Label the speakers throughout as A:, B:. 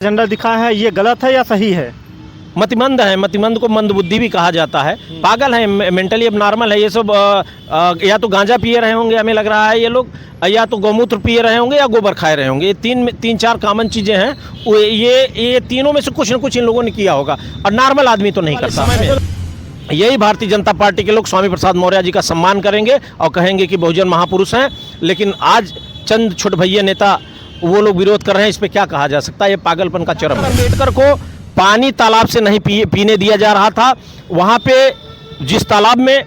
A: झंडा दिखा है, ये गलत है या सही है?
B: मतिमंद है। मतिमंद को मंदबुद्धि भी कहा जाता है। पागल है, मेंटली अब नॉर्मल है ये सब। या तो गांजा पिए रहे होंगे, हमें लग रहा है ये लोग, या तो गौमूत्र पिए रहे होंगे या गोबर खाए रहे होंगे। ये तीन चार कॉमन चीज़ें हैं। ये तीनों में से कुछ न कुछ इन लोगों ने किया होगा, और नॉर्मल आदमी तो नहीं करता। यही भारतीय जनता पार्टी के लोग स्वामी प्रसाद मौर्य जी का सम्मान करेंगे और कहेंगे कि बहुजन महापुरुष हैं। लेकिन आज चंद छोट भैया नेता वो लोग विरोध कर रहे हैं, इस पर क्या कहा जा सकता है? ये पागलपन का चरम है। अम्बेडकर को पानी तालाब से नहीं पीने दिया जा रहा था। वहाँ पे जिस तालाब में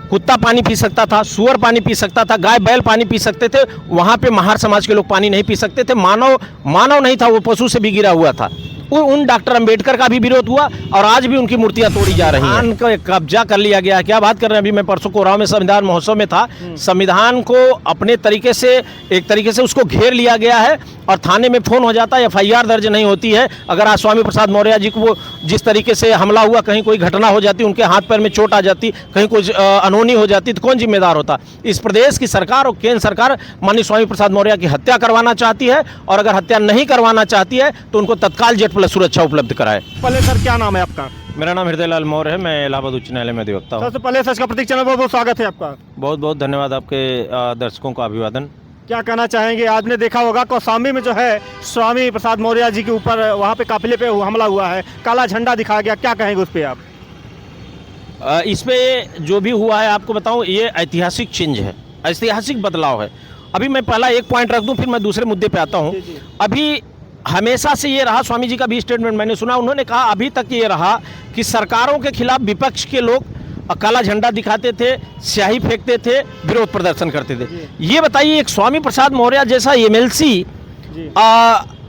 B: कुत्ता पानी पी सकता था, सुअर पानी पी सकता था, गाय बैल पानी पी सकते थे, वहाँ पे महार समाज के लोग पानी नहीं पी सकते थे। मानव नहीं था, वो पशु से भी गिरा हुआ था। उन डॉक्टर अंबेडकर का भी विरोध हुआ और आज भी उनकी मूर्तियां तोड़ी जा रही हैं। का कब्जा कर लिया गया। क्या बात कर रहे हैं? अभी मैं परसों कोराव में संविधान महोत्सव में था। संविधान को अपने तरीके से एक तरीके से उसको घेर लिया गया है और थाने में फोन हो जाता है, FIR दर्ज नहीं होती है। अगर आज स्वामी प्रसाद मौर्य जी को वो जिस तरीके से हमला हुआ, कहीं कोई घटना हो जाती, उनके हाथ पैर में चोट आ जाती, कहीं कोई अनहोनी हो जाती, तो कौन जिम्मेदार होता? इस प्रदेश की सरकार और केंद्र सरकार माननीय स्वामी प्रसाद मौर्य की हत्या करवाना चाहती है, और अगर हत्या नहीं करवाना चाहती है तो उनको तत्काल जेट प्लस सुरक्षा उपलब्ध कराए।
A: पहले सर, क्या नाम है आपका?
B: मेरा नाम हृदय लाल मौर्य है। मैं इलाहाबाद उच्च न्यायालय में अधिवक्ता हूँ।
A: सबसे पहले सच का प्रतीक चैनल पर बहुत स्वागत है आपका।
B: बहुत बहुत धन्यवाद। आपके दर्शकों का अभिवादन।
A: क्या कहना चाहेंगे? आपने देखा होगा कौशाम्बी में जो है स्वामी प्रसाद मौर्य जी के ऊपर वहाँ पे काफिले पे हमला हुआ है, काला झंडा दिखाया गया, क्या कहेंगे उस पर आप?
B: इस पे जो भी हुआ है आपको बताऊं, ये ऐतिहासिक चेंज है, ऐतिहासिक बदलाव है। अभी मैं पहला एक पॉइंट रख दूं, फिर मैं दूसरे मुद्दे पे आता हूं। अभी हमेशा से ये रहा, स्वामी जी का भी स्टेटमेंट मैंने सुना, उन्होंने कहा अभी तक ये रहा कि सरकारों के खिलाफ विपक्ष के लोग काला झंडा दिखाते थे, स्याही फेंकते थे, विरोध प्रदर्शन करते थे। ये बताइए, एक स्वामी प्रसाद मौर्य जैसा MLC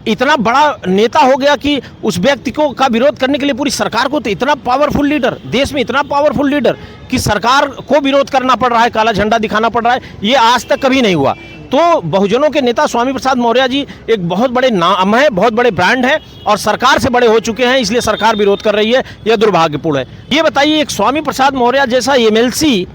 B: इतना बड़ा नेता हो गया कि उस व्यक्ति को का विरोध करने के लिए पूरी सरकार को, तो इतना पावरफुल लीडर, देश में इतना पावरफुल लीडर कि सरकार को विरोध करना पड़ रहा है, काला झंडा दिखाना पड़ रहा है, ये आज तक कभी नहीं हुआ। तो बहुजनों के नेता स्वामी प्रसाद मौर्य जी एक बहुत बड़े नाम है, बहुत बड़े ब्रांड है, और सरकार से बड़े हो चुके हैं, इसलिए सरकार विरोध कर रही है। यह दुर्भाग्यपूर्ण है। ये बताइए, एक स्वामी प्रसाद मौर्य जैसा MLC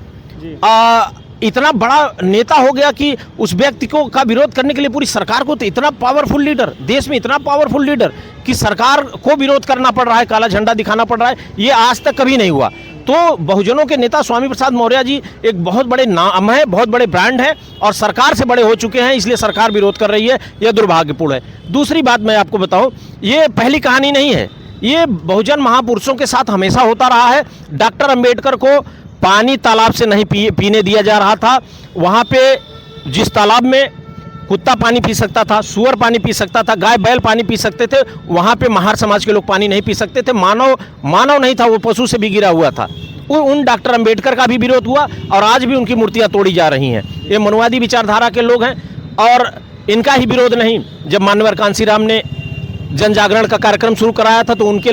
B: इतना बड़ा नेता हो गया कि उस व्यक्ति को का विरोध करने के लिए पूरी सरकार को, तो इतना पावरफुल लीडर, देश में इतना पावरफुल लीडर कि सरकार को विरोध करना पड़ रहा है, काला झंडा दिखाना पड़ रहा है, ये आज तक कभी नहीं हुआ। तो बहुजनों के नेता स्वामी प्रसाद मौर्य जी एक बहुत बड़े नाम है, बहुत बड़े ब्रांड है, और सरकार से बड़े हो चुके हैं, इसलिए सरकार विरोध कर रही है। यह दुर्भाग्यपूर्ण है। दूसरी बात मैं आपको बताऊं, ये पहली कहानी नहीं है, ये बहुजन महापुरुषों के साथ हमेशा होता रहा है। डॉक्टर अंबेडकर को पानी तालाब से नहीं पीने दिया जा रहा था। वहाँ पे जिस तालाब में कुत्ता पानी पी सकता था, सुअर पानी पी सकता था, गाय बैल पानी पी सकते थे, वहाँ पे महार समाज के लोग पानी नहीं पी सकते थे। मानव नहीं था, वो पशु से भी गिरा हुआ था। उन डॉक्टर अंबेडकर का भी विरोध हुआ और आज भी उनकी मूर्तियां तोड़ी जा रही हैं। ये मनुवादी विचारधारा के लोग हैं, और इनका ही विरोध नहीं। जब मानवर कांसीराम ने जन जागरण का कार्यक्रम शुरू कराया था, तो उनके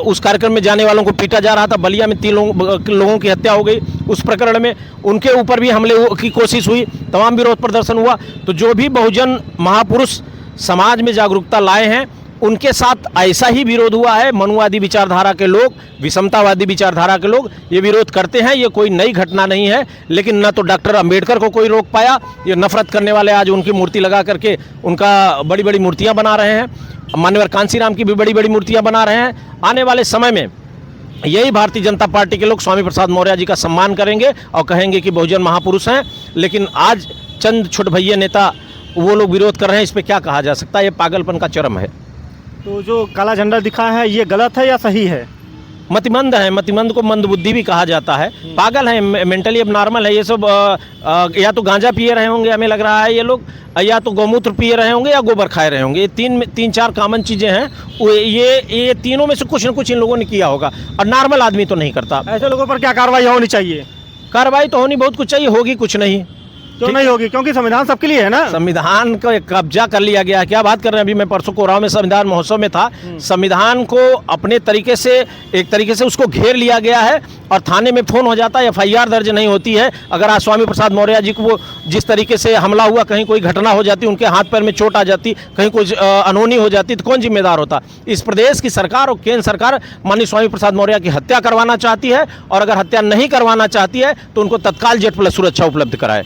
B: उस कार्यक्रम में जाने वालों को पीटा जा रहा था। बलिया में 3 लोगों की हत्या हो गई। उस प्रकरण में उनके ऊपर भी हमले की कोशिश हुई, तमाम विरोध प्रदर्शन हुआ। तो जो भी बहुजन महापुरुष समाज में जागरूकता लाए हैं, उनके साथ ऐसा ही विरोध हुआ है। मनुवादी विचारधारा के लोग, विषमतावादी विचारधारा के लोग ये विरोध करते हैं। ये कोई नई घटना नहीं है, लेकिन न तो डॉक्टर अंबेडकर को कोई रोक पाया। ये नफरत करने वाले आज उनकी मूर्ति लगा करके उनका बड़ी बड़ी मूर्तियां बना रहे हैं। मानवर कांसीराम की भी बड़ी बड़ी मूर्तियां बना रहे हैं। आने वाले समय में यही भारतीय जनता पार्टी के लोग स्वामी प्रसाद मौर्य जी का सम्मान करेंगे और कहेंगे कि बहुजन महापुरुष हैं। लेकिन आज चंद छोट भैया नेता वो लोग विरोध कर रहे हैं, इस पर क्या कहा जा सकता है? ये पागलपन का चरम है।
A: तो जो काला झंडा दिखा है, ये गलत है या सही है?
B: मतिमंद है। मतिमंद को मंदबुद्धि भी कहा जाता है। पागल है, मेंटली अब नॉर्मल है ये सब। या तो गांजा पिए रहे होंगे, हमें लग रहा है ये लोग, या तो गौमूत्र पिए रहे होंगे या गोबर खाए रहे होंगे। ये तीन चार कॉमन चीज़ें हैं। ये तीनों में से कुछ न कुछ इन लोगों ने किया होगा, और नॉर्मल आदमी तो नहीं करता।
A: ऐसे लोगों पर क्या कार्रवाई होनी चाहिए?
B: कार्रवाई तो होनी बहुत कुछ चाहिए, होगी कुछ नहीं।
A: क्यों नहीं होगी? क्योंकि संविधान सबके लिए है ना।
B: संविधान का कब्जा कर लिया गया है। क्या बात कर रहे हैं? अभी मैं परसों कोराव में संविधान महोत्सव में था। संविधान को अपने तरीके से एक तरीके से उसको घेर लिया गया है, और थाने में फोन हो जाता है, FIR दर्ज नहीं होती है। अगर आज स्वामी प्रसाद मौर्य जी को वो जिस तरीके से हमला हुआ, कहीं कोई घटना हो जाती, उनके हाथ पैर में चोट आ जाती, कहीं कोई अनहोनी हो जाती, तो कौन जिम्मेदार होता? इस प्रदेश की सरकार और केंद्र सरकार माननीय स्वामी प्रसाद मौर्य की हत्या करवाना चाहती है, और अगर हत्या नहीं करवाना चाहती है तो उनको तत्काल जेट प्लस सुरक्षा उपलब्ध कराए।